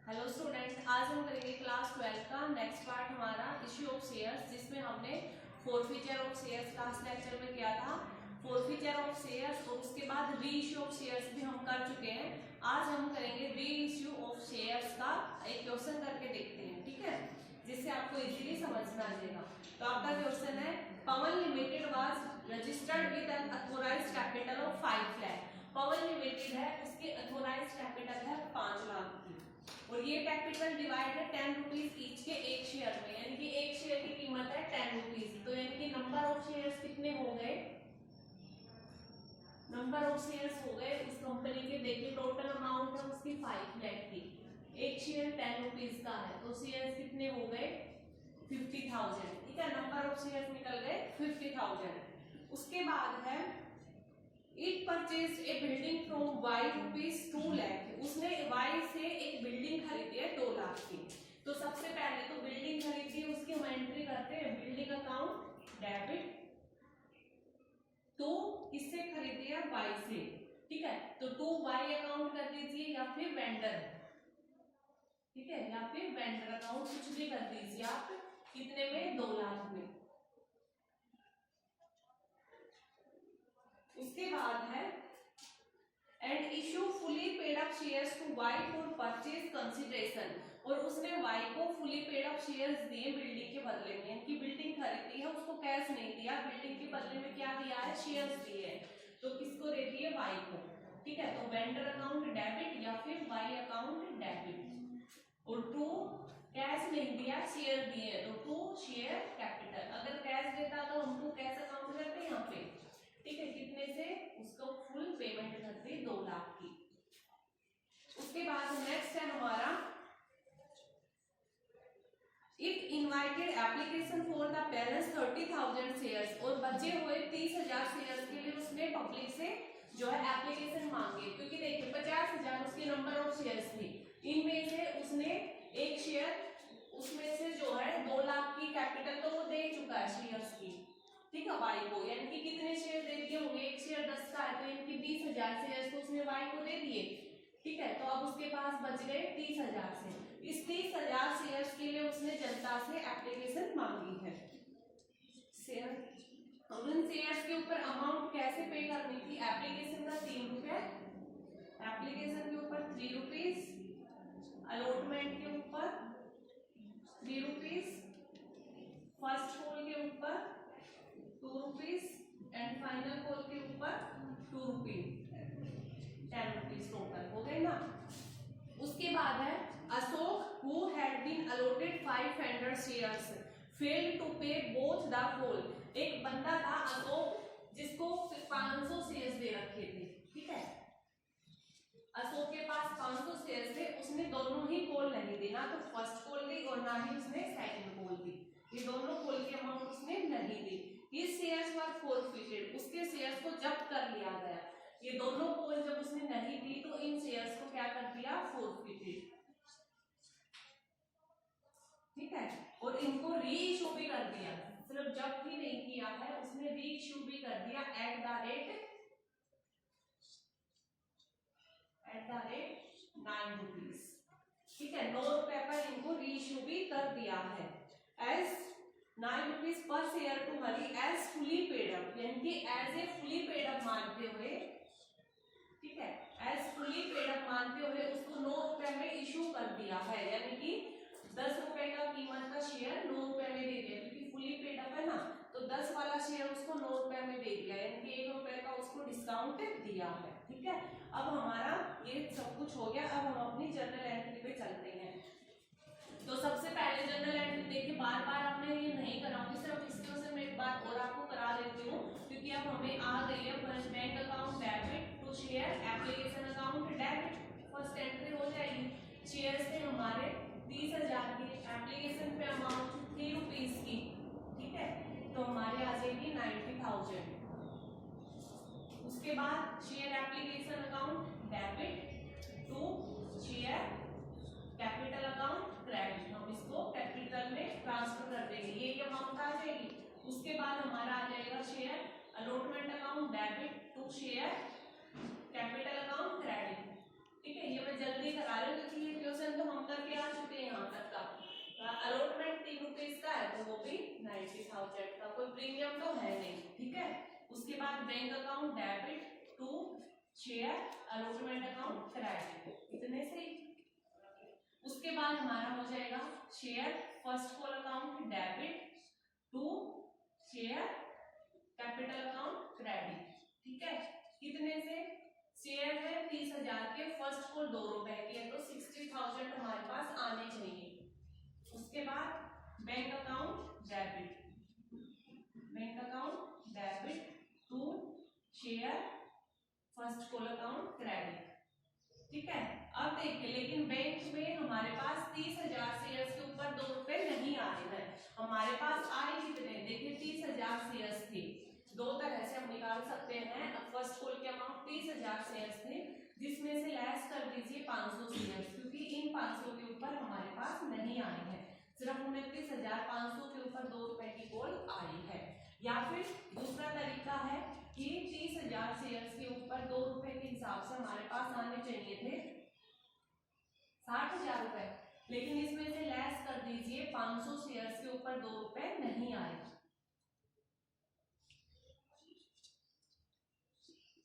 Hello students, आज हम करेंगे क्लास 12 का नेक्स्ट पार्ट हमारा इश्यू ऑफ शेयर्स, जिसमें हमने forfeiture of shares last lecture में किया था। फोरफीचर ऑफ शेयर्स और उसके बाद री इश्यू ऑफ शेयर्स भी हम कर चुके हैं। आज हम करेंगे री इश्यू ऑफ शेयर्स का एक क्वेश्चन करके देखते हैं, ठीक है, जिससे आपको इजीली समझ में आ जाएगा। तो आपका क्वेश्चन है, Pawan limited was registered with an authorised capital of 5 lakh. Pawan limited है, उसके अथोराइज्ड कैपिटल है 5 लाख की, और ये कैपिटल डिवाइड है 10 रुपीज ईच के एक शेयर में, यानी कि एक शेयर की कीमत है 10 रुपीज। तो यानी कि नंबर ऑफ शेयर्स कितने हो गए, नंबर ऑफ शेयर्स हो गए उस कंपनी के, देखिए टोटल अमाउंट है उसकी 5 लाख की, एक शेयर 10 रुपीज का है, तो शेयर्स कितने हो गए 50,000, ठीक है, नंबर ऑफ शेयर्स निकल गए 50,000। उसके बाद है it purchase a building from Y rupees 2 lakh, उसने वाई से एक बिल्डिंग खरीदी है 2 लाख की। तो सबसे पहले तो बिल्डिंग खरीदी, उसकी हम एंट्री करते हैं बिल्डिंग अकाउंट डेबिट, तो किससे खरीदी है वाई से, ठीक है, तो 2 वाई अकाउंट कर दीजिए या फिर वेंडर, ठीक है, या फिर वेंडर अकाउंट कुछ भी कर दीजिए आप, कितने में 2 लाख में। उसके बाद है and issue fully paid up shares to Y for purchase consideration, और उसने वाई को फुली पेड अप शेयर्स दिए बिल्डिंग के बदले में, यानी कि बिल्डिंग खरीदी है, उसको कैश नहीं दिया, बिल्डिंग के बदले में क्या दिया है, शेयर्स दिए हैं, तो किसको दे दिए, वाई को, ठीक है, तो वेंडर अकाउंट डेबिट या फिर वाई अकाउंट डेबिट। और टू कैश नहीं दिया, शेयर दिए, तो टू शेयर कैपिटल, अगर कैश देता तो हम टू कैश अकाउंट करते यहाँ पे, ठीक है, कितने से, उसको फुल पेमेंट करते 2 लाख की। उसके बाद नेक्स्ट है हमारा it invited application for the balance 30,000 shares, और बचे हुए 30,000 शेयर्स के लिए उसने पब्लिक से जो है एप्लीकेशन मांगे, क्योंकि देखिए 50,000 उसकी नंबर ऑफ शेयर्स थी, इनमें से उसने एक शेयर, उसमें से जो है 2 लाख की कैपिटल तो वो दे चुका है शेयर्स की, ठीक है, वाई को, यानी कि कितने शेयर दे दिए होंगे, एक शेयर 10 का है तो इनकी 20,000 शेयर तो उसने वाई को दे दिए, ठीक है, तो अब उसके पास बच गए 30,000 शेयर। इस 30,000 शेयर्स के लिए उसने जनता से एप्लीकेशन मांगी है शेयर, और उन शेयर्स के ऊपर अमाउंट कैसे पे करनी थी, एप्लीकेशन का 3 रुपए, एप्लीकेशन के ऊपर 3 रुपीज, अलॉटमेंट के ऊपर 3 रुपीज, फर्स्ट कॉल के ऊपर 2 रुपीज एंड फाइनल कॉल के ऊपर 2 रुपीज, 10 रुपीज टोटल हो गए ना। उसके बाद है Ashok who had been allotted 500 shares failed to pay both the whole, एक बंदा था अशोक जिसको 500 शेयर्स दे रखे थे, ठीक है, अशोक के पास 500 शेयर्स थे, उसने दोनों ही कॉल नहीं दी, ना तो फर्स्ट कॉल दी और ना ही उसने सेकंड कॉल दी, ये दोनों कॉल की अमाउंट उसने नहीं दी। ये शेयर्स वर फोरफिटेड, उसके शेयर्स को जब्त कर लिया गया, ये दोनों कॉल जब उसने नहीं दी तो इन शेयर्स को क्या कर दिया, फोरफिटेड, ठीक है, और इनको री इशू भी कर दिया, सिर्फ जब्त ही नहीं किया है, उसने री इशू भी कर दिया एट द रेट 9 रुपीज, ठीक है, 9 रुपए पर इनको री इशू भी कर दिया है एज 9 रुपीज पर share to Hari as fully paid up, यानी कि as a fully paid up मानते हुए, ठीक है, एज फुली पेड अप मानते हुए उसको 9 रुपए में इशू कर दिया है, यानी कि 10 रुपए का कीमत का शेयर 9 रुपए में दे दिया, क्योंकि फुली पेड अप है ना, तो 10 वाला शेयर उसको 9 रुपए में दे दिया, यानी कि 1 रुपए का उसको डिस्काउंट दिया है, ठीक है। अब हमारा ये सब कुछ हो गया, अब हम अपनी जर्नल एंट्री पे चलते हैं। तो सबसे पहले जर्नल एंट्री देखिए, बार बार आपने ये नहीं कराऊंगी, सिर्फ इस क्वेश्चन में एक बार और आपको करा देती हूँ, क्योंकि अब हमें आ गई है first bank account debit to share application account debit, first entry हो जाएगी, शेयर्स थे हमारे 30,000 की, एप्लीकेशन पे अमाउंट 3 रुपीज की, ठीक है, तो हमारे आ जाएगी 90,000। उसके बाद share application account debit to share capital account credit, हम इसको कैपिटल में ट्रांसफर कर देंगे, ये अमाउंट आ जाएगी। उसके बाद हमारा आ जाएगा share allotment account debit to share capital account credit, ठीक है, ये मैं जल्दी करा रही हूँ क्योंकि ये क्वेश्चन तो हम कर बाद bank account debit to share allotment account credit, इतने से। उसके बाद हमारा हो जाएगा share first call account debit to share capital account credit, ठीक है। कितने से? शेयर है 30,000 के, फर्स्ट कॉल 2 रुपए की है, तो 60,000 हमारे पास आने चाहिए। उसके बाद bank account debit to share first call account credit, ठीक है। अब देखिए, लेकिन बैंक में हमारे पास 30,000 शेयर्स के ऊपर 2 रुपए नहीं आ रहे हैं। हमारे पास आए कितने? देखिए 30,000 शेयर्स थे, दो तरह से हम निकाल सकते हैं। फर्स्ट कॉल के अमाउंट 30,000 शेयर्स थे, जिसमें से लेस कर दीजिए 500 शेयर्स, क्योंकि इन 500 के ऊपर हमारे पास नहीं आए हैं, सिर्फ 29,500 के ऊपर 2 रुपए की कॉल आई है। या फिर दूसरा तरीका है कि 30,000 शेयर्स के ऊपर 2 रुपए के हिसाब से हमारे पास आने चाहिए थे 60,000 रुपए, लेकिन इसमें से लेस कर दीजिए 500 शेयर्स के ऊपर 2 रुपए नहीं आए,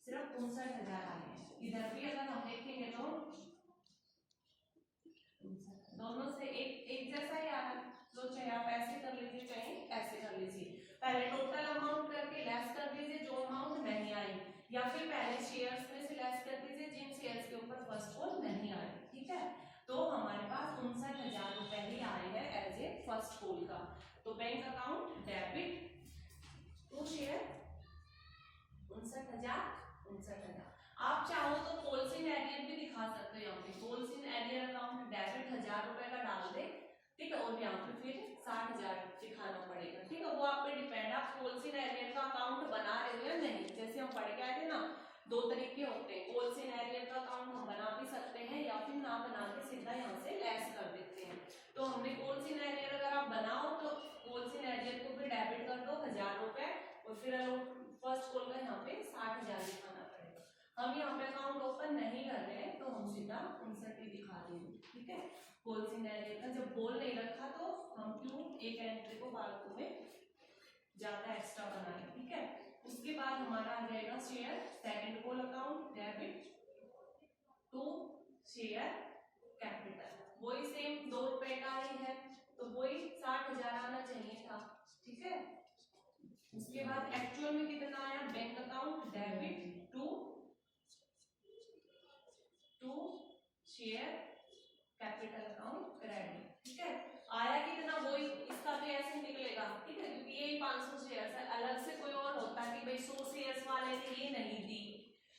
सिर्फ 59,000 आए हैं। इधर भी अगर हम देखेंगे तो दोनों से एक जैसा ही आ रहा है, तो चाहे आप ऐसे कर लीजिए चाहे ऐसे कर लीजिए। पहले टोटल अमाउंट करके लेस कर दीजिए जो अमाउंट नहीं आई, या फिर पहले शेयर्स में से लेस कर दीजिए जिन शेयर्स के ऊपर फर्स्ट कॉल नहीं आए, ठीक है। तो हमारे पास 59,000 रुपए ही आए हैं एज ए फर्स्ट कॉल का। तो bank account debit to share 59,000। आप चाहो तो कॉल्स-इन एरियर भी दिखा सकते हो। यहाँ पे कॉल्स-इन एरियर अकाउंट डेबिट 1,000 रुपए का डाल दे, ठीक है, और यहाँ पे फिर 60,000 दिखाना पड़ेगा, ठीक है। वो आप पे डिपेंड, आप कॉल्स-इन एरियर का अकाउंट बना रहे हो या नहीं। जैसे हम पढ़ के आए थे ना, 2 तरीके होते हैं, कॉल्स-इन एरियर का अकाउंट हम बना भी सकते हैं या फिर ना बना के सीधा यहाँ से लेस कर देते हैं। तो हमने कॉल्स-इन एरियर अगर आप बनाओ तो कॉल्स-इन एरियर को भी डेबिट कर दो 1,000 रुपए, और फिर फर्स्ट कॉल का यहाँ पे 60,000 दिखाना पड़ेगा। हम यहाँ पे अकाउंट ओपन नहीं कर रहे हैं, तो हम सीधा 59 ही दिखा देंगे, ठीक है। कॉल्स-इन एरियर का जब बोल नहीं रखा तो हम क्यों एक एंट्री को फालतू में ज्यादा एक्स्ट्रा बनाए, ठीक है। उसके बाद हमारा आ जाएगा share second call account debit to share capital, वही सेम 2 रुपए का ही है, तो वही 60,000 आना चाहिए था, ठीक है। उसके बाद एक्चुअल में कितना आया? Bank account debit to share capital account credit, ठीक है। आया कितना? वही, इसका भी ऐसे निकलेगा, ठीक है, क्योंकि ये 500 शेयर्स है। अलग से कोई और होता कि भाई 100 शेयर्स वाले ने ये नहीं दी,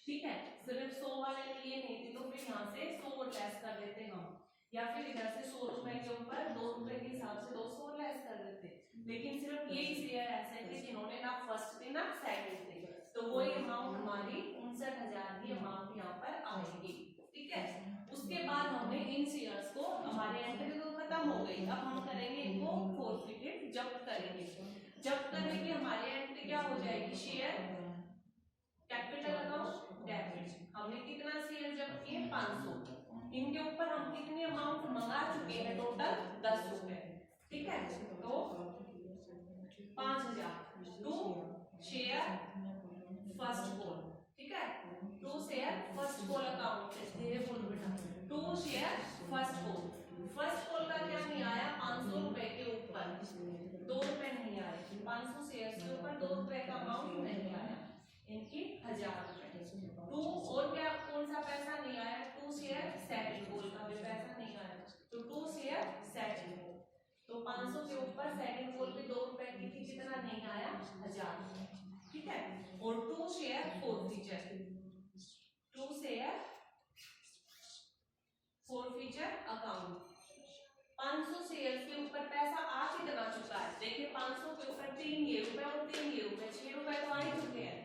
ठीक है, सिर्फ 100 वाले ने ये नहीं दी, तो फिर यहाँ से 100 लेस कर देते हम, या फिर इधर से 100 रुपए के ऊपर 2 रुपए के हिसाब से 200 लेस कर देते। लेकिन सिर्फ यही शेयर ऐसे थे जिन्होंने ना फर्स्ट थे ना सेकंड थे, तो वही अमाउंट हमारी 59,000 की अमाउंट यहाँ पर आएगी, ठीक है। उसके बाद हमने इन शेयर्स को, हमारे एंट्री तो खत्म हो गई, अब हम करेंगे इनको फोरफिटेड, जब्त करेंगे। जब्त करने की हमारी एंट्री क्या हो जाएगी? शेयर कैपिटल अकाउंट डेबिट, हमने कितना शेयर जब्त किए? 500। इनके ऊपर हम कितनी अमाउंट मंगा चुके हैं? टोटल 10 रुपए, ठीक है। तो 5,000 टू शेयर फर्स्ट कॉल, ठीक है, to share first call account, धीरे बोलो बेटा, to share first call. First call का क्या नहीं आया? 500 रुपए के ऊपर 2 रुपए नहीं आए, 500 शेयर्स के ऊपर 2 रुपए का अमाउंट नहीं आया, इनकी 1,000 रुपए। टू और क्या, कौन सा पैसा नहीं आया? टू शेयर सेकंड कॉल का भी पैसा नहीं आया, तो टू शेयर सेकंड कॉल, तो 500 के ऊपर सेकंड कॉल पे 2 रुपए की थी, कितना नहीं आया? 1,000 रुपए, ठीक है। और to share forfeiture, to share forfeiture account, 500 shares के ऊपर पैसा आ कितना चुका है? देखिए 500 के ऊपर 3 ये रुपए और 3 ये रुपए, 6 रुपए तो आ ही चुके हैं,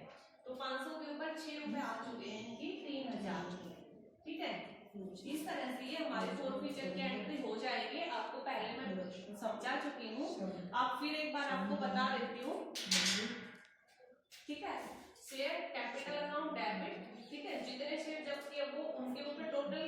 तो 500 के ऊपर 6 रुपए आ चुके हैं, इनकी 3,000, ठीक है। इस तरह से ये हमारे फोरफीचर की एंट्री हो जाएगी। आपको पहले मैं समझा चुकी हूँ, अब फिर एक बार आपको बता देती हूँ, ठीक है। शेयर कैपिटल अकाउंट डेबिट, ठीक है, जितने शेयर जब्त किए वो उनके ऊपर टोटल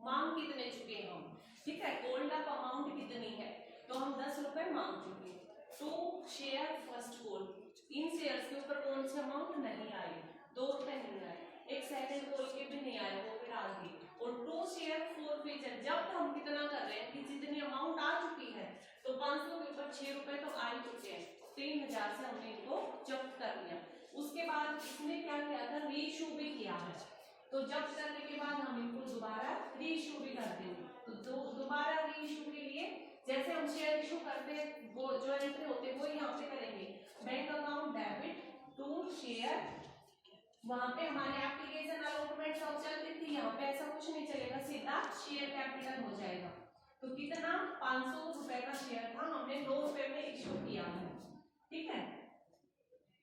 मांग कितने चुके हैं हम, ठीक है, कोल्ड अप अमाउंट कितनी है, तो हम 10 रुपए मांग चुके हैं। टू शेयर फर्स्ट कॉल, इन शेयर्स के ऊपर कौन सी अमाउंट नहीं आई, 2 रुपए नहीं आए, एक सेकंड बोल के भी नहीं आए, वो फिर आ गई। और 2 शेयर फॉरफीचर, जब हम कितना कर रहे हैं कि जितनी अमाउंट आ चुकी है, तो 500 के ऊपर 6 रुपए तो आ ही चुके हैं, 3000 से हमने इनको जब्त कर लिया। उसके बाद इसने क्या किया था, री इशू भी किया है, तो जब्त करने के बाद हम इनको दोबारा री इशू भी कर देंगे। तो दोबारा री इशू के लिए जैसे हम शेयर इशू करते हैं, वो जो एंट्री होते हैं वो यहाँ पे करेंगे, bank account debit to share, वहां पे हमारे एप्लीकेशन अलॉटमेंट सब चलती थी, यहाँ पे ऐसा कुछ नहीं चलेगा, सीधा शेयर कैपिटल हो जाएगा। तो कितना, 500 रुपए का शेयर था, हमने 2 रुपए में इशू किया है, ठीक है।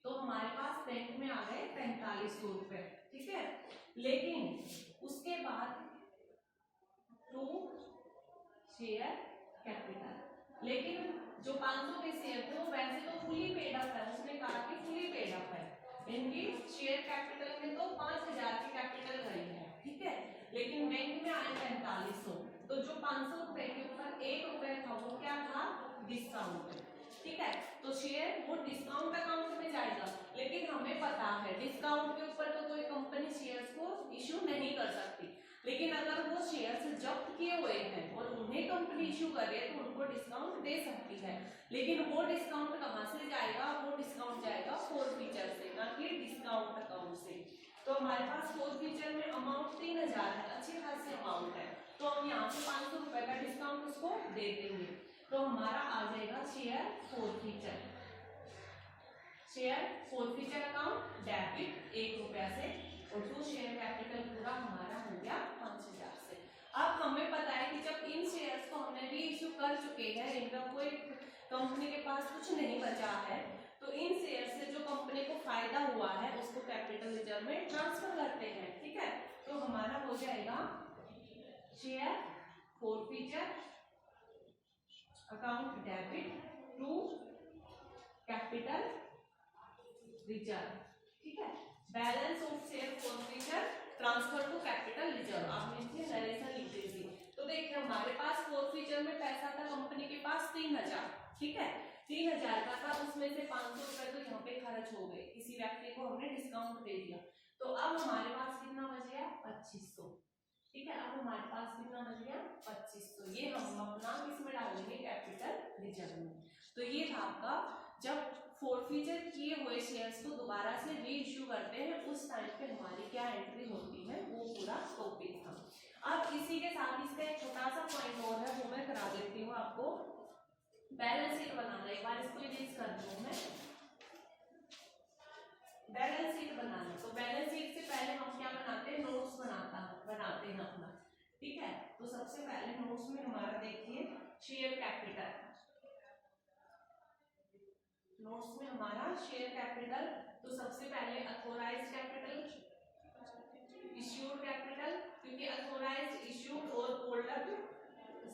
तो हमारे पास बैंक में आ गए 4500 रुपए, ठीक है। लेकिन उसके बाद 2 शेयर कैपिटल, लेकिन जो 500 के शेयर थे वो वैसे तो फुली पेड अप है, उसने कहा कि फुली पेड अप है, इनकी शेयर कैपिटल में तो 5000 की कैपिटल गई है, ठीक है। लेकिन बैंक में आए 4500, तो जो 500 रुपए के ऊपर 1 रुपए था वो क्या था, डिस्काउंट, ठीक है। तो शेयर वो डिस्काउंट अकाउंट में जाएगा, लेकिन हमें पता है डिस्काउंट के ऊपर तो कोई कंपनी शेयर्स को इशू नहीं कर सकती, लेकिन अगर वो शेयर्स जब्त किए हुए हैं और उन्हें कंपनी इशू करे तो उनको डिस्काउंट दे सकती है, लेकिन वो डिस्काउंट कहाँ से जाएगा, वो डिस्काउंट जाएगा फॉरफीचर से, ना कि डिस्काउंट अकाउंट से। तो हमारे पास फॉरफीचर में अमाउंट 3000 है, अच्छी खासी अमाउंट है, तो हम यहाँ पे 500 रुपए का डिस्काउंट उसको दे देंगे, तो हमारा आ जाएगा share forfeiture, share forfeiture account debit 1 रुपया से, और 2 शेयर कैपिटल पूरा हमारा हो गया 5000 से। अब हमें पता है कि जब इन शेयर्स को हमने री इशू कर चुके हैं, इनका कोई कंपनी के पास कुछ नहीं बचा है, तो इन शेयर से जो कंपनी को फायदा हुआ है उसको कैपिटल रिजर्व में ट्रांसफर करते हैं, ठीक है। तो हमारा हो जाएगा share forfeiture account debit to capital reserve, ठीक है। Balance of share forfeiture transfer to capital reserve, आपने इसमें नरेशन लिख दी। तो देखिए हमारे पास फॉरफीचर में पैसा था कंपनी के पास 3000, ठीक है, 3000 का था, उसमें से 500 रुपए तो यहाँ पे खर्च हो गए, किसी व्यक्ति को हमने डिस्काउंट दे दिया, तो अब हमारे पास कितना बच गया, 2500, ठीक है। अब हमारे पास कितना बच गया, 2500, ये हम अपना किसमें डालेंगे, कैपिटल रिजर्व में। तो ये था आपका, जब फॉरफीचर किए हुए शेयर्स को दोबारा से री इश्यू करते हैं उस टाइम पे हमारी क्या एंट्री होती है, वो पूरा टॉपिक था। अब इसी के साथ इसका एक छोटा सा पॉइंट और है, वो मैं करा देती हूँ आपको, बैलेंस शीट बनाना, एक बार इसको रिलीज कर दूं मैं, बैलेंस शीट बनाना। तो बैलेंस शीट से पहले हम क्या बनाते हैं, नोट्स बनाते हैं अपना, ठीक है। तो सबसे पहले नोट्स में हमारा देखिए शेयर कैपिटल, नोट्स में हमारा शेयर कैपिटल, तो सबसे पहले अथॉराइज्ड कैपिटल, इश्यूड कैपिटल, क्योंकि अथॉराइज्ड, इश्यूड और होल्ड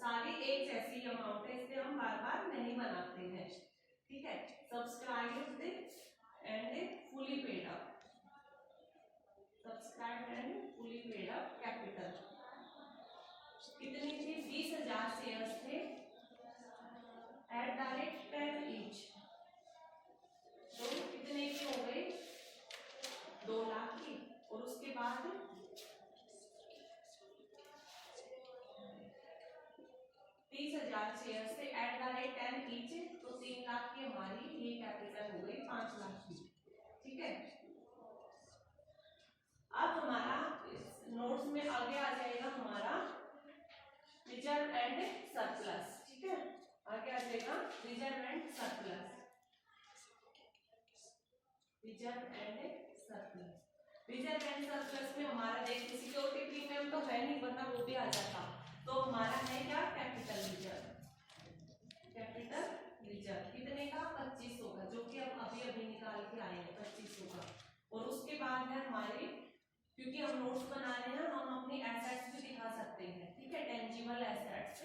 सारी एक जैसी अमाउंट है, इसलिए हम बार बार नहीं बनाते हैं, ठीक है। Subscribed and fully paid up, subscribed and fully paid up capital कितनी थी, 20000 शेयर्स थे एट द रेट 10 ईच, तो कितने की हो गई, 2 लाख की, और उसके बाद 30,000 शेयर से एट द रेट 10 ईच, तो 3 लाख की हमारी ये कैपिटल हो गई 5 लाख की, ठीक है। अब हमारा नोट्स में आगे आ जाएगा हमारा रिजर्व एंड सरप्लस, ठीक है, आगे आ जाएगा reserve and surplus, reserve and surplus. Reserve and surplus में हमारा देखिए सिक्योरिटी प्रीमियम तो है नहीं, वरना वो भी आ जाता, तो हमारा है क्या, कैपिटल रिजर्व, कैपिटल रिजर्व कितने का, 2500 का, जो कि हम अभी अभी निकाल के आए हैं 2500 का। और उसके बाद है हमारे, क्योंकि हम नोट्स बना रहे हैं, हम अपनी एसेट्स भी दिखा सकते हैं, ठीक है, टेंजिबल एसेट्स,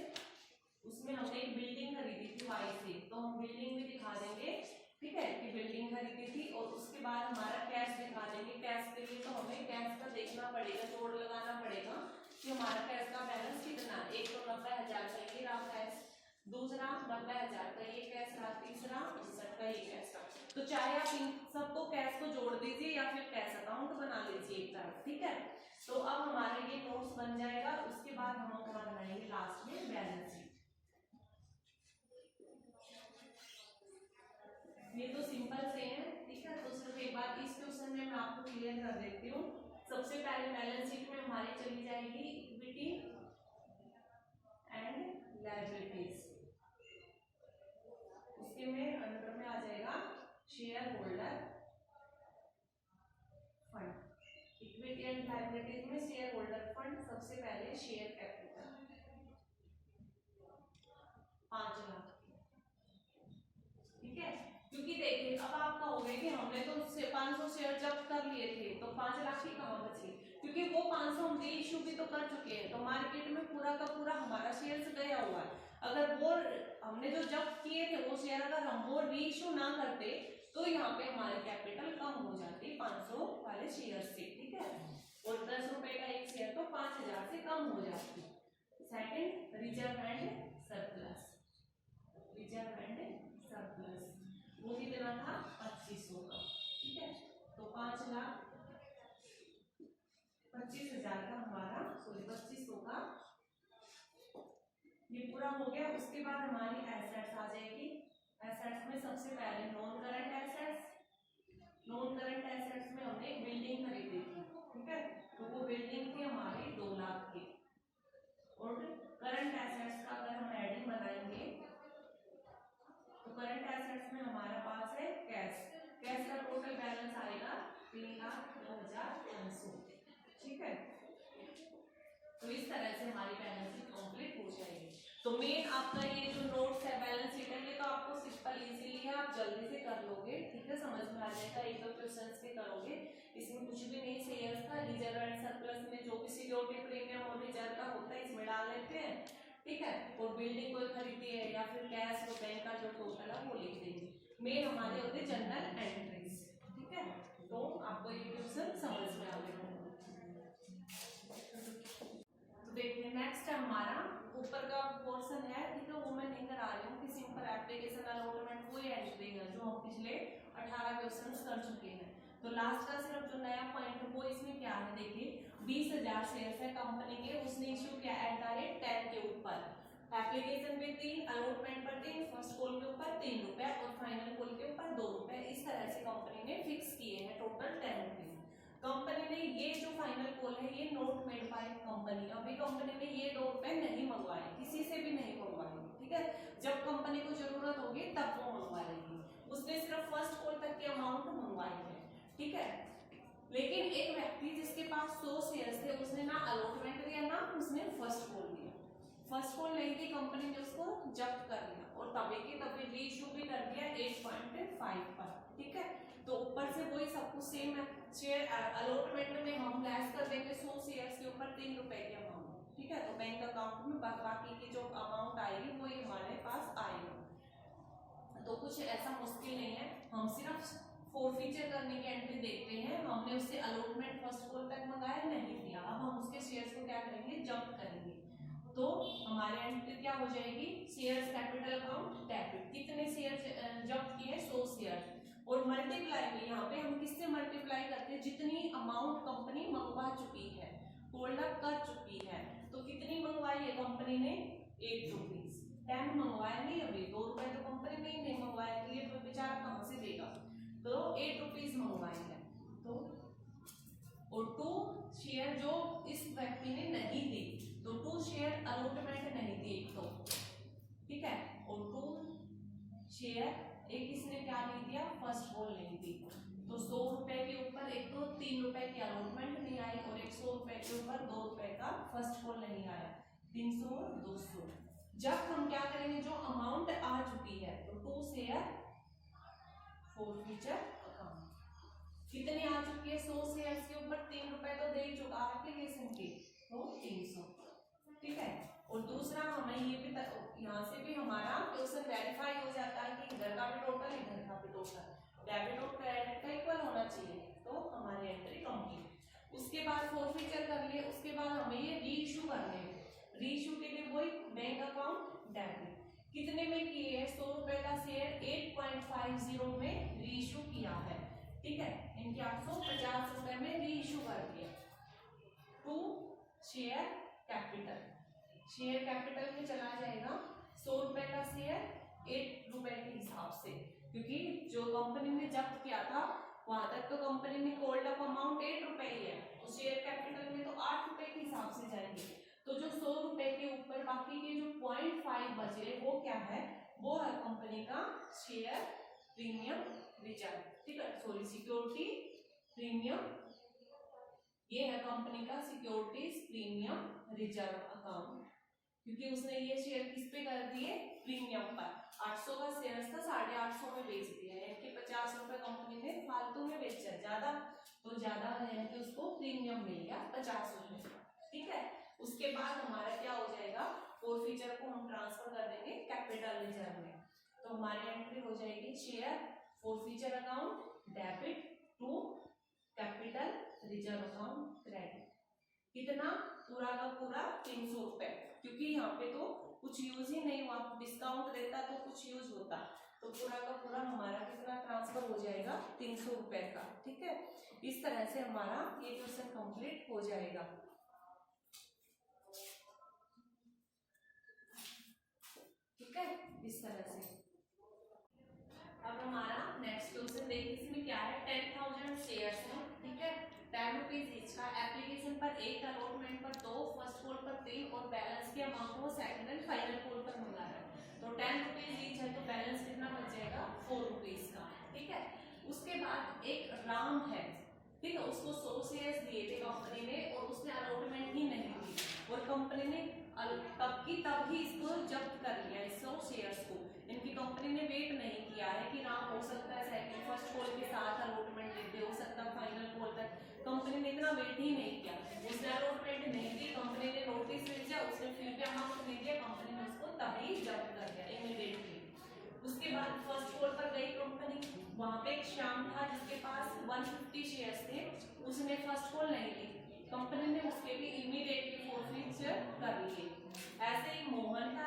उसमें हमने एक बिल्डिंग खरीदी थी वाई से, तो हम बिल्डिंग भी दिखा देंगे, ठीक है, कि बिल्डिंग खरीदी थी। और उसके बाद हमारा कैश दिखा देंगे, कैश के लिए तो हमें कैश का देखना पड़ेगा, जोड़ लगाना पड़ेगा कि हमारा कैश का बैलेंस कितना, एक तो 90,000 का ये रहा कैश, दूसरा 90,000 का ये कैश रहा, तीसरा 59 का ये कैश रहा। तो चाहे आप तक, ठीक है। तो अब हमारा ये नोट्स बन जाएगा, उसके बाद हम अपना बनाएंगे लास्ट में बैलेंस शीट। ये तो सिंपल से है, ठीक है। तो सिर्फ एक बार इस क्वेश्चन में मैं आपको क्लियर कर देती हूँ। सबसे पहले बैलेंस शीट में हमारी चली जाएगी इक्विटी एंड लायबिलिटीज, उसके में अंदर में आ जाएगा share holder fund. Equity and liabilities में शेयर होल्डर फंड, सबसे पहले शेयर कैपिटल 5 लाख, ठीक है। क्योंकि देखिए अब आप कहोगे कि हमने तो 500 शेयर जब्त कर लिए थे, तो 5 लाख ही कहाँ बचे, क्योंकि वो 500 हम री इशू भी तो कर चुके हैं, तो मार्केट में पूरा का पूरा हमारा शेयर गया हुआ है। अगर वो हमने जो जब्त किए थे वो शेयर अगर हम वो री इशू ना करते तो यहाँ पे हमारी कैपिटल कम हो जाती 500 वाले शेयर से, ठीक है। और 10 रुपए का एक शेयर तो 5000 से कम हो जाती। Second, reserve and surplus. Reserve and surplus वो कितना था 2500 का, ठीक है। तो 5,25,000 का हमारा 2500 का ये पूरा हो गया। उसके बाद हमारी एसेट्स आ जाएगी। एसेट्स में सबसे पहले non current assets. Non current assets में हमने एक बिल्डिंग खरीदी थी, ठीक है। तो वो बिल्डिंग थी हमारी 2 लाख की। और करंट एसेट्स का अगर हम हेडिंग बनाएंगे तो करंट एसेट्स में हमारे पास है कैश। कैश का टोटल बैलेंस आएगा 3,02,500, ठीक है। तो इस तरह से हमारी बैलेंस शीट कंप्लीट हो जाएगी। तो मेन आपका ये जो नोट्स है बैलेंस शीट है, ये तो आपको सिंपल इजीली है, आप जल्दी से कर लोगे, ठीक है। समझ में आ जाएगा, एक दो क्वेश्चंस पे करोगे, इसमें कुछ भी नहीं। शेयर्स का रिजर्व एंड सरप्लस में जो भी सिक्योरिटी प्रीमियम और रिजर्व का होता है इसमें डाल लेते हैं, ठीक है। और बिल्डिंग कोई खरीदी है या फिर कैश और बैंक का जो टोटल है वो लिख देंगे। मेन हमारे होते जनरल एंट्रीज, ठीक है। तो आपको ये क्वेश्चन समझ में आ गया। तो देखिए नेक्स्ट है हमारा ऊपर का पोर्शन है, ठीक है। वो मैं नहीं करा रही हूँ कि सिंपल एप्लीकेशन अलॉटमेंट कोई एंट्री है जो हम पिछले 18 क्वेश्चन कर चुके हैं। तो लास्ट का सिर्फ जो नया पॉइंट है वो इसमें क्या है, देखिए 20,000 शेयर है कंपनी के, उसने इश्यू किया @10 के ऊपर। एप्लीकेशन पे 3, अलॉटमेंट पर 3, फर्स्ट कॉल के ऊपर 3 रुपए और फाइनल कॉल के ऊपर 2 रुपए। इस तरह से कंपनी ने फिक्स किए हैं टोटल 10 रुपीज। कंपनी ने ये जो फाइनल कॉल है ये नोट मेड बाय कंपनी। अभी कंपनी ने ये 2 रुपए नहीं मंगवाए, किसी से भी नहीं मंगवाएंगे, ठीक है। जब कंपनी को जरूरत होगी तब वो मंगवाएगी। उसने सिर्फ फर्स्ट कॉल तक की अमाउंट मंगवाई है, ठीक है। लेकिन एक व्यक्ति जिसके पास 100 शेयर्स थे उसने ना अलॉटमेंट दिया ना उसने फर्स्ट कॉल दिया। फर्स्ट कॉल नहीं थी, कंपनी ने उसको जब्त कर लिया और तभी की तभी री इशू भी कर दिया 8.5 पर, ठीक है। तो ऊपर से वही सब कुछ सेम है। शेयर अलॉटमेंट में हम लेस कर देंगे 100 शेयर्स के ऊपर 3 रुपए की अमाउंट, ठीक है। तो बैंक अकाउंट में बाकी की जो अमाउंट आएगी वो हमारे पास आएगा। तो कुछ ऐसा मुश्किल नहीं है, हम सिर्फ फॉरफीचर करने की एंट्री देखते हैं। हमने उससे अलॉटमेंट फर्स्ट कॉल तक मंगाया नहीं दिया, अब हम उसके शेयर्स को क्या करेंगे, जब्त करेंगे। तो हमारे एंट्री क्या हो जाएगी, शेयर्स कैपिटल अकाउंट डेबिट। कितने शेयर जब्त किए, 100 शेयर। और मल्टीप्लाई में यहाँ पे हम किससे मल्टीप्लाई करते हैं, जितनी अमाउंट कंपनी मंगवा चुकी है, होल्ड अप कर चुकी है। तो कितनी मंगवाई है कंपनी ने, 8 रुपीज। 10 मंगवाए नहीं, अभी 2 रुपए तो कंपनी ने नहीं मंगवाए, तो ये बेचारा कहाँ से देगा। तो 8 रुपीज मंगवाए हैं। तो और 2 शेयर जो इस व्यक्ति ने नहीं दी, तो 2 शेयर अलॉटमेंट नहीं दी एक तो, ठीक है। और 2 शेयर एक इसने क्या नहीं दिया, फर्स्ट कॉल नहीं दी। तो 100 रुपए के ऊपर एक तो 3 रुपए की अलॉटमेंट नहीं आई और 100 रुपए के ऊपर 2 रुपए का फर्स्ट कॉल नहीं आया, 300 और 200। जब हम क्या करेंगे, जो अमाउंट आ चुकी है तो 2 शेयर फॉरफीचर अकाउंट। कितनी आ चुकी है, 100 शेयर के ऊपर 3 रुपए तो दे चुका एप्लीकेशन के, तो 300, ठीक है। और दूसरा हमें ये भी यहाँ से भी हमारा क्वेश्चन वेरीफाई हो जाता है कि इधर का भी टोटल इधर का भी टोटल डेबिट और क्रेडिट का इक्वल होना चाहिए, तो हमारी एंट्री कंप्लीट। उसके बाद फॉरफीचर कर लिए, उसके बाद हमें ये री इशू करने हैं। री इशू के लिए वही बैंक अकाउंट डेबिट। कितने में किए हैं, 100 रुपए का शेयर 8.50 में री इशू किया है, ठीक है। इनके 850 रुपए में री इशू कर दिया। Share capital. शेयर कैपिटल में चला जाएगा 100 रुपए का शेयर 8 रुपए के हिसाब से, क्योंकि जो कंपनी ने जब्त किया था वहां तक तो कंपनी ने कोल्ड अप अमाउंट 8 रुपए ही है, तो शेयर कैपिटल में तो 8 रुपए के हिसाब से जाएंगे। तो जो 100 रुपए के ऊपर बाकी के जो 0.5 बचे वो क्या है, वो है कंपनी का शेयर प्रीमियम रिजर्व, ठीक है, सॉरी सिक्योरिटी प्रीमियम, ये है कंपनी का सिक्योरिटीज प्रीमियम रिजर्व अकाउंट, क्योंकि उसने ये शेयर किस पे कर दिए, प्रीमियम पर। 800 का शेयर था 850 में बेच दिया है, कि 50 रुपए कंपनी ने फालतू में बेचा, ज्यादा तो ज्यादा है कि उसको प्रीमियम मिल गया 50 रुपए का, ठीक है। उसके बाद हमारा क्या हो जाएगा, फोरफीचर को हम ट्रांसफर कर देंगे कैपिटल रिजर्व में, तो हमारी एंट्री हो जाएगी share forfeiture account debit to capital reserve account credit. कितना, पूरा का पूरा 300 रुपए, क्योंकि यहाँ पे तो कुछ यूज ही नहीं हुआ, डिस्काउंट देता तो कुछ यूज होता, तो पूरा का पूरा हमारा कितना ट्रांसफर हो जाएगा 300 रुपए का, ठीक है। इस तरह से हमारा ये क्वेश्चन कंप्लीट हो जाएगा, ठीक है, इस तरह से। अब हमारा नेक्स्ट क्वेश्चन देखिए, इसमें क्या है, 10,000 शेयर्स हैं, ठीक है, 10 रुपीज ईच का, एप्लीकेशन पर 1, अलॉटमेंट पर 2, फर्स्ट कॉल पर 3 और बैलेंस के अमाउंट को सेकंड एंड फाइनल कॉल पर मंगा रहा है। तो 10 रुपीज ईच है, तो बैलेंस कितना बच जाएगा 4 रुपीज का, ठीक है। उसके बाद एक राम है, ठीक है, उसको 100 शेयर्स दिए थे कंपनी ने और उसने अलॉटमेंट ही नहीं दी, और कंपनी ने तब की तब ही इसको जब्त कर लिया, 100 शेयर्स को। इनकी कंपनी ने वेट नहीं किया है कि राम हो सकता है सेकंड फर्स्ट कॉल के साथ अलॉटमेंट देते, हो सकता है फाइनल कॉल तक, कंपनी ने इतना वेट ही नहीं किया, उसने अलॉटमेंट नहीं दी, कंपनी ने नोटिस भेजा, उसने फिर भी अमाउंट नहीं दिया, कंपनी ने उसको तभी जब्त कर दिया इमीडिएटली। उसके बाद फर्स्ट कॉल पर गई कंपनी, वहां पे एक श्याम था जिसके पास 150 शेयर्स थे, उसने फर्स्ट कॉल नहीं ली, कंपनी ने उसके भी इमीडिएटली फोरफीचर कर लिए। ऐसे ही मोहन था,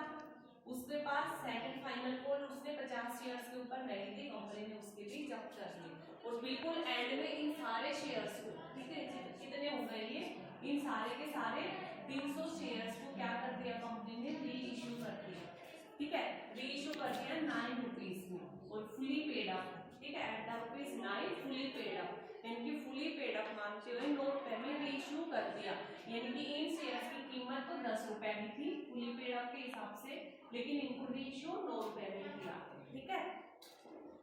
उसके पास सेकंड फाइनल कॉल, उसने 50 शेयर्स के ऊपर नहीं दी, कंपनी ने उसके भी जब्त कर लिए। और बिल्कुल एंड में इन सारे शेयर्स को, ठीक है, कितने हो गए ये, इन सारे के सारे 300 शेयर्स को क्या कर दिया कंपनी ने, री इश्यू कर दिया, ठीक है, री इश्यू कर दिया 9 रुपीज में और फुली पेड अप, ठीक है, एट ₹9 फुली पेड अप, इनकी फुली पेड अप मानते हुए 9 रुपए में री इश्यू कर दिया, यानी कि इन शेयर्स की कीमत तो 10 रुपए की थी फुली पेड अप के हिसाब से, लेकिन इनको री इश्यू 9 रुपए में किया, ठीक है।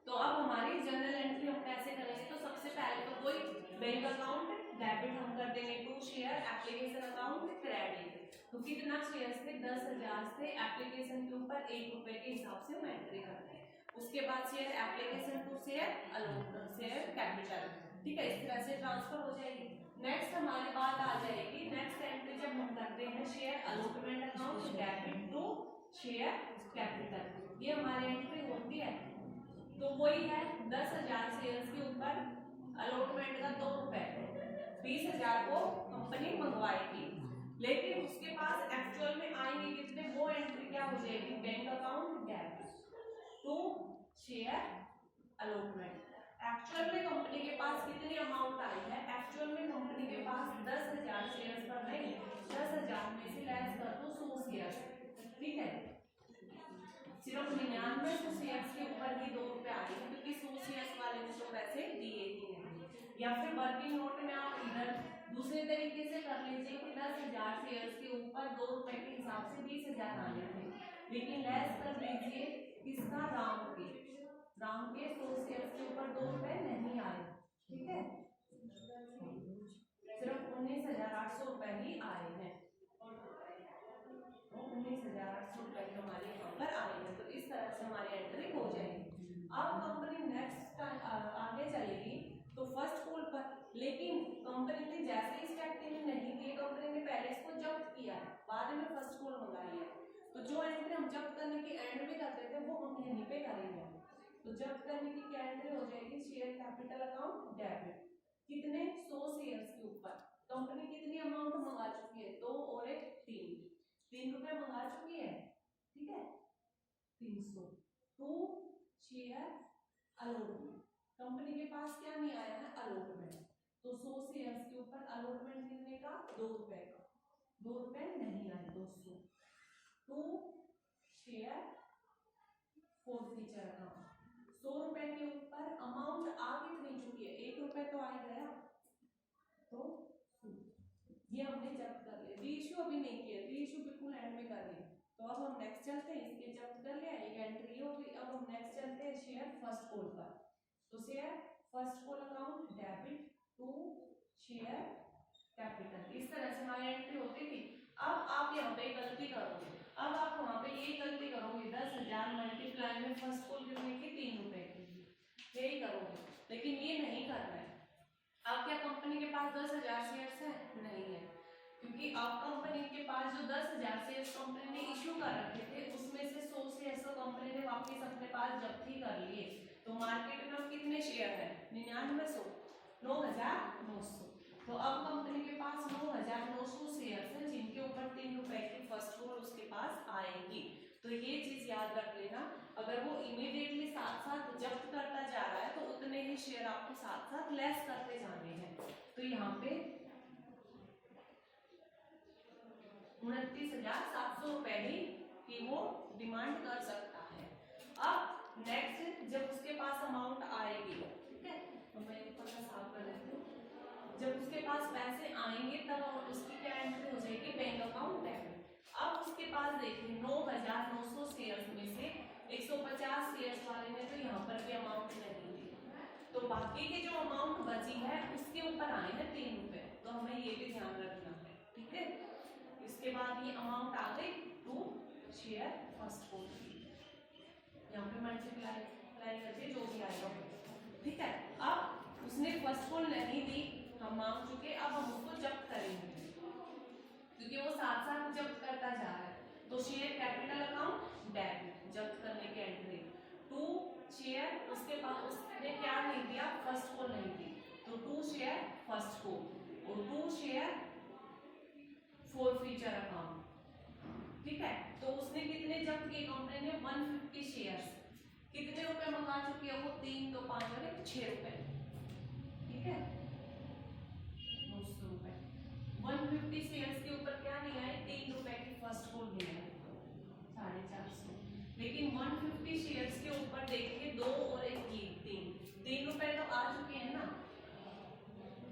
तो अब हमारी जनरल एंट्री हम कैसे करेंगे, तो सबसे पहले तो कोई बैंक अकाउंट डेबिट हम कर देंगे to share application account credit, तो कितना शेयर्स थे 10,000 से, एप्लीकेशन के ऊपर 1 रुपए के हिसाब से हम एंट्री करते हैं। उसके बाद share application to share allotment share capital, ठीक है, इस तरह से ट्रांसफर हो जाएगी। नेक्स्ट हमारी बात आ जाएगी, नेक्स्ट एंट्री जब हम करते हैं share allotment account debit to share capital, ये हमारी एंट्री होती है, तो वही है 10,000 शेयर्स के ऊपर अलॉटमेंट का 2 रुपए, 20,000 को कंपनी मंगवाएगी, लेकिन उसके पास एक्चुअल में आएंगे कितने, वो एंट्री क्या हो जाएगी, bank account debit to share allotment. Actual में कंपनी के पास कितनी अमाउंट आई है, एक्चुअल में कंपनी के पास 10,000 शेयर्स पर नहीं, 10,000 में से लेस कर दो 100 शेयर्स, ठीक है, सिर्फ 99 शेयर्स के ऊपर ही 2 रुपए आ रही है, क्योंकि 100 शेयर्स वाले ने तो पैसे दिए ही नहीं। या फिर वर्किंग नोट में आप इधर दूसरे तरीके से कर लीजिए कि 10,000 शेयर्स के ऊपर 2 रुपए के हिसाब से 20,000 आने थे, लेकिन लेस कर दीजिए किसका, राम के 100 शेयर्स के ऊपर 2 रुपए नहीं आए, ठीक है, सिर्फ 19,800 रुपए ही आए हैं, 19,800 रुपए हमारे यहाँ पर आए हैं, तो इस तरह से हमारी एंट्री हो जाएगी। अब कंपनी नेक्स्ट आगे चलेगी तो फर्स्ट कॉल पर, लेकिन कंपनी ने जैसे इस व्यक्ति ने नहीं दिए, कंपनी ने पहले इसको जब्त किया है, बाद में फर्स्ट कॉल मंगाई है, तो जो एंट्री हम जब्त करने की एंड में करते थे वो हम यहीं पे करेंगे। तो जब्त करने की क्या एंट्री हो जाएगी, शेयर कैपिटल अकाउंट डेबिट, कितने 100 शेयर्स के ऊपर, कंपनी कितनी अमाउंट मंगा चुकी है, 2 और 1 3 रुपए मंगा चुकी है, ठीक है, 300 टू शेयर अलॉटमेंट, कंपनी के पास क्या नहीं आया है, अलॉटमेंट, तो 100 शेयर्स के ऊपर अलॉटमेंट कितने का, 2 रुपए का, ₹2 नहीं आए दोस्तों। टू शेयर फोरफीचर अकाउंट, ₹100 के ऊपर अमाउंट आ कितनी चुकी है, ₹1 तो आ गया, तो ये हमने जब्त कर लिया। रीइश्यू अभी नहीं किया, रीइश्यू बिल्कुल एंड में कर लिया। तो अब हम नेक्स्ट चलते हैं, इसके जब्त कर लिया, एक एंट्री हो गई। अब हम नेक्स्ट चलते हैं शेयर फर्स्ट कॉल पर। तो share first call account debit to share capital, इस तरह से हमारी एंट्री होती थी। अब आप यहाँ पे गलती करोगे, अब आप वहाँ पे ये गलती करोगे, 10,000 मल्टीप्लाई में फर्स्ट कॉल कितने की, ₹3 की, यही करोगे। लेकिन ये नहीं करना है। अब क्या कंपनी के पास 10,000 शेयर्स है? नहीं है, क्योंकि अब कंपनी के पास जो 10,000 शेयर्स कंपनी ने इश्यू कर रखे थे, उसमें से 100 शेयर्स तो कंपनी ने वापस अपने पास जब्त ही कर लिए। तो मार्केट में अब कितने शेयर है, 9900, 9,900। तो अब कंपनी के पास 9,900 शेयर्स हैं, जिनके ऊपर ₹3 की फर्स्ट कॉल उसके पास आएगी। तो ये चीज याद रख लेना, अगर वो इमीडिएटली साथ साथ जब्त करता जा रहा है तो उतने ही शेयर आपको साथ साथ लेस करते जाने हैं। तो यहाँ पे 29,700 ही की वो डिमांड कर सकता है। अब नेक्स्ट जब उसके पास अमाउंट आएगी, ठीक है, तो मैं ऊपर का साफ कर लेती हूँ। जब उसके पास पैसे आएंगे तब उसकी क्या एंट्री हो जाएगी, बैंक अकाउंट डेबिट। अब उसके पास देखिए 9,900 शेयर्स में से 150 शेयर्स वाले ने तो यहाँ पर भी अमाउंट नहीं दी, तो बाकी की जो अमाउंट बची है उसके ऊपर आए हैं ₹3, तो हमें ये भी ध्यान रखना है, ठीक है। इसके बाद ये अमाउंट आ गई टू शेयर फर्स्ट कॉल की, यहाँ पे मल्टीप्लाई करके जो भी आएगा, ठीक है। अब उसने फर्स्ट कॉल नहीं दी, हम मांग चुके, अब हम उसको जब्त करेंगे, क्योंकि वो साथ साथ जब्त करता जा रहा है। तो शेयर कैपिटल अकाउंट डेबिट, जब्त करने की एंट्री टू शेयर, उसके बाद उसने क्या नहीं दिया, फर्स्ट कॉल नहीं दी, तो टू शेयर फर्स्ट कॉल, और टू शेयर फोरफीचर अकाउंट, ठीक है। तो उसने कितने जब्त किए, कंपनी ने 150 शेयर्स, कितने रुपए मंगा चुकी है वो, 3 तो 5 वाले ₹6, ठीक है, ₹200। 150 शेयर्स के ऊपर क्या नहीं आए, ₹3 की फर्स्ट कॉल नहीं आई, 450। लेकिन 150 शेयर्स के ऊपर देखिए 2 और 1 ₹3 तो आ चुके हैं ना,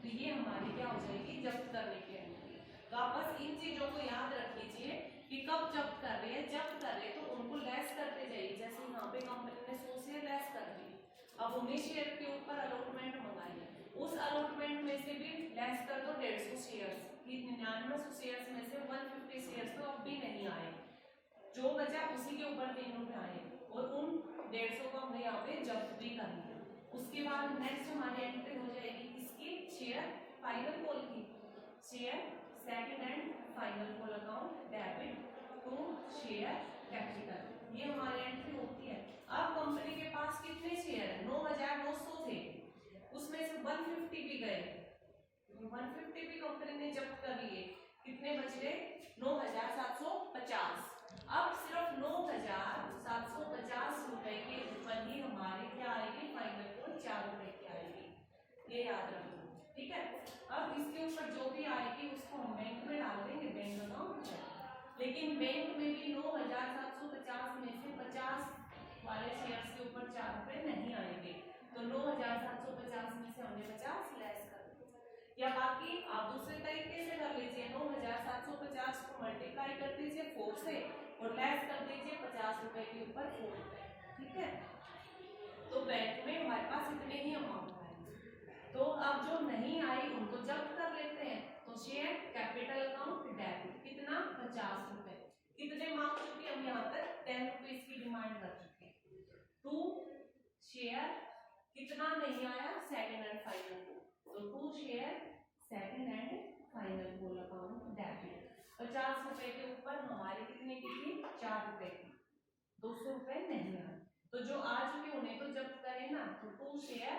तो ये हमारी क्या हो जाएगी, जब्त करने की एंट्री। तो आप बस इन चीजों को याद रख लीजिए कि कब जब्त कर रहे हैं, जब्त कर रहे तो उनको लेस करते जाइए। जैसे यहाँ पे कंपनी ने 100 शेयर लेस कर दी, अब 19 शेयर के ऊपर अलॉटमेंट मंगाई, उस अलॉटमेंट में से भी लेस कर दो 150 शेयर्स, 9900 शेयर्स में से 150 शेयर्स तो अब भी नहीं आए, जो बचा उसी के ऊपर ₹3 आए, और उन 150 को हमने यहाँ पे जब्त भी कर लिया। उसके बाद नेक्स्ट हमारी एंट्री हो जाएगी इसकी, शेयर फाइनल कॉल की, share second and final call account debit to share capital, ये हमारी एंट्री होती है। अब कंपनी के पास कितने शेयर है, 9,900 थे, उसमें से 150 भी गए, 150 भी कंपनी ने जब्त कर लिए, कितने बच गए, 9,750। अब सिर्फ 9,750 रुपए के ऊपर ही हमारे क्या आएगी, फाइनल कॉल ₹4 की आएगी, ये याद रखो, ठीक है। अब इसके ऊपर जो भी आएगी उसको हम बैंक में डाल देंगे, बैंक अकाउंट है, लेकिन बैंक में भी 9,750 में से 50 वाले शेयर्स के ऊपर ₹4 नहीं आएंगे, तो 9,750 में से हमने 50 लेस कर दिया। या बाकी आप दूसरे तरीके से कर लीजिए, 9,750 को मल्टीप्लाई कर दीजिए 4 से और लेस कर दीजिए ₹50 के ऊपर ₹4, ठीक है। तो बैंक में हमारे पास इतने ही अमाउंट आए। तो अब जो नहीं आई उनको जब्त कर लेते हैं, तो शेयर कैपिटल अकाउंट डेबिट, कितना, ₹50। कितने मांग चुके हम यहाँ तक, ₹10 की डिमांड कर चुके हैं। टू शेयर कितना नहीं आया, सेकंड एंड फाइनल कॉल, तो to share second and final call account debit, ₹50 के ऊपर हमारी कितने की थी, ₹4 की, ₹200 नहीं आए, तो जो आ चुके उन्हें तो जब्त करें ना, तो टू शेयर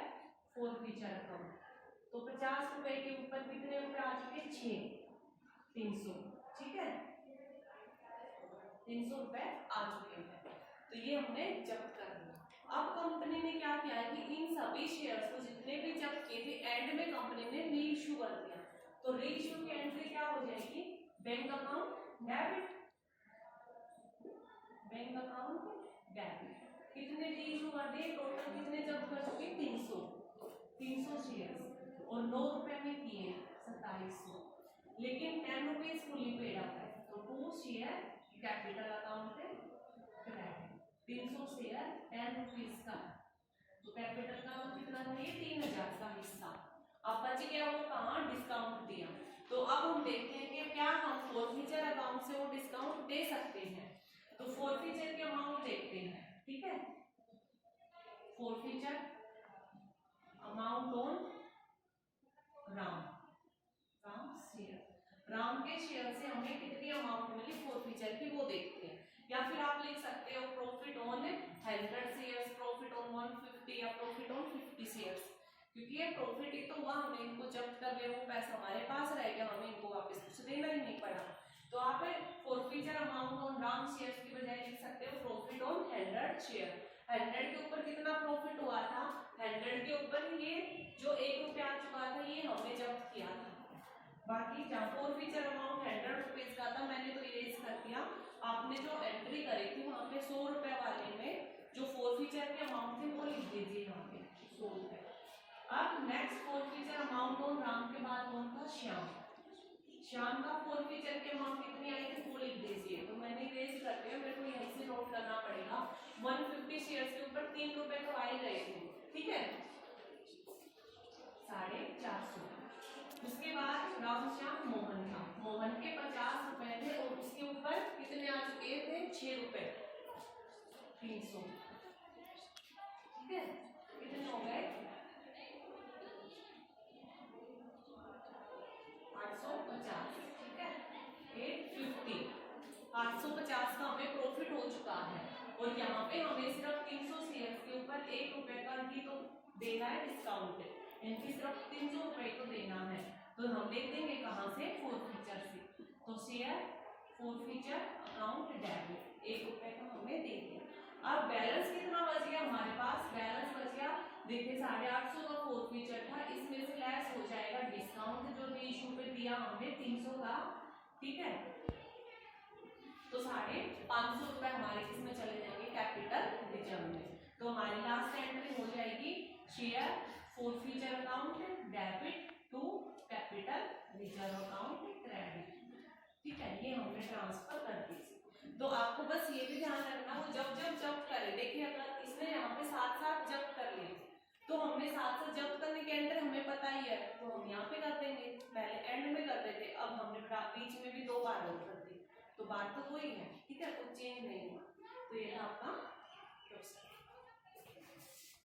फोरफीचर अकाउंट, तो ₹50 के ऊपर कितने रुपए आ चुके, 300, ठीक है, ₹300 आ चुके हैं, तो ये हमने जब्त कर दिया। अब कंपनी ने क्या किया है कि इन सभी शेयर्स को जितने भी जब्त किए थे, एंड में कंपनी ने रीइश्यू कर दिया, तो रीइश्यू की एंट्री क्या हो जाएगी, bank account debit, bank account debit. कितने डी हुआ दे, टोटल कितने जब्त कर चुके, 300 शेयर्स और 9 रुपए में किए 2700, लेकिन 10 रुपीज फुली पेड अप है, तो 2 शेयर कैपिटल अकाउंट पे क्रेडिट। 300 शेयर 10 रुपीज का, तो कैपिटल का कितना है, 3000 का हिस्सा। अब बच गया वो कहाँ, डिस्काउंट दिया। तो अब हम देखते हैं कि क्या हम फोरफीचर अकाउंट से वो डिस्काउंट दे सकते हैं। तो फोरफीचर के अमाउंट देखते हैं, ठीक है। Forfeiture amount on Ram share, Ram के शेयर से हमें कितनी अमाउंट मिली फोरफीचर की, वो देखते हैं। या फिर आप लिख सकते हो profit on 100 shares, profit on 150 या प्रॉफिट ऑन 50 शेयर्स, क्योंकि ये प्रॉफिट ही तो हुआ, हमें इनको जब्त कर लिया, वो पैसा हमारे पास रह गया, हमें इनको वापस कुछ देना ही नहीं पड़ा। तो आप forfeiture amount on Ram shares की बजाय लिख सकते हो प्रॉफिट ऑन 100 शेयर। 100 के ऊपर कितना प्रॉफिट हुआ था, 100 के ऊपर ये जो 1 रुपया आ चुका था ये हमने जब्त किया था। बाकी जहाँ फोरफीचर अमाउंट 100 रुपीज का था, मैंने तो इरेज कर दिया, आपने जो एंट्री करी थी वहां पे 100 रुपए वाले में जो फोरफीचर के अमाउंट थे वो लिख दीजिए यहाँ पे 100 रुपए। अब next forfeiture amount on Ram के बाद कौन था, श्याम। श्याम का फोरफीचर के अमाउंट कितनी आई थी वो लिख दीजिए, तो मैंने इरेज कर दिया, मेरे को यहीं से नोट करना पड़ेगा। 150 शेयर्स के ऊपर 3 रुपए तो आ ही गए थे, ठीक है, 450। उसके बाद रामश्याम मोहन था, मोहन के 50 रुपए थे और उसके ऊपर कितने आ चुके थे, 6 रुपए, 300, ठीक है, कितने हो गए, 850, ठीक है, 850, 850 का हमें प्रॉफिट हो चुका है। और यहाँ पे हमें सिर्फ 300 शेयर्स के ऊपर 1 रुपए का ही तो देना है डिस्काउंट, इनकी सिर्फ 300 रुपए को देना है। तो हम देख देंगे कहाँ से, फोरफीचर से। तो शेयर फोरफीचर अकाउंट डेबिट 1 रुपए का हमें दे दिया। अब बैलेंस कितना बच गया हमारे पास, बैलेंस बच गया, देखिए 850 का फोरफीचर था, इसमें से लेस हो जाएगा डिस्काउंट जो इशू पे दिया हमने 300 का, ठीक है, तो 550 रुपए हमारे इसमें चले जाएंगे कैपिटल रिजर्व में। तो हमारी लास्ट एंट्री हो जाएगी share forfeiture account debit to capital reserve account credit, ठीक है, ये हमने ट्रांसफर कर दी। तो आपको बस ये भी ध्यान रखना, वो जब जब्त करे, देखिए अगर इसने यहाँ पे साथ साथ जब्त कर लिए तो हमने साथ साथ जब्त करने के एंट्री हमें पता ही है, तो हम यहाँ पे कर देंगे, पहले एंड में कर देते, अब हमने बीच में भी 2 बार और कर दी, तो बात तो वही है, ठीक है, कुछ चेंज नहीं हुआ। तो ये था आपका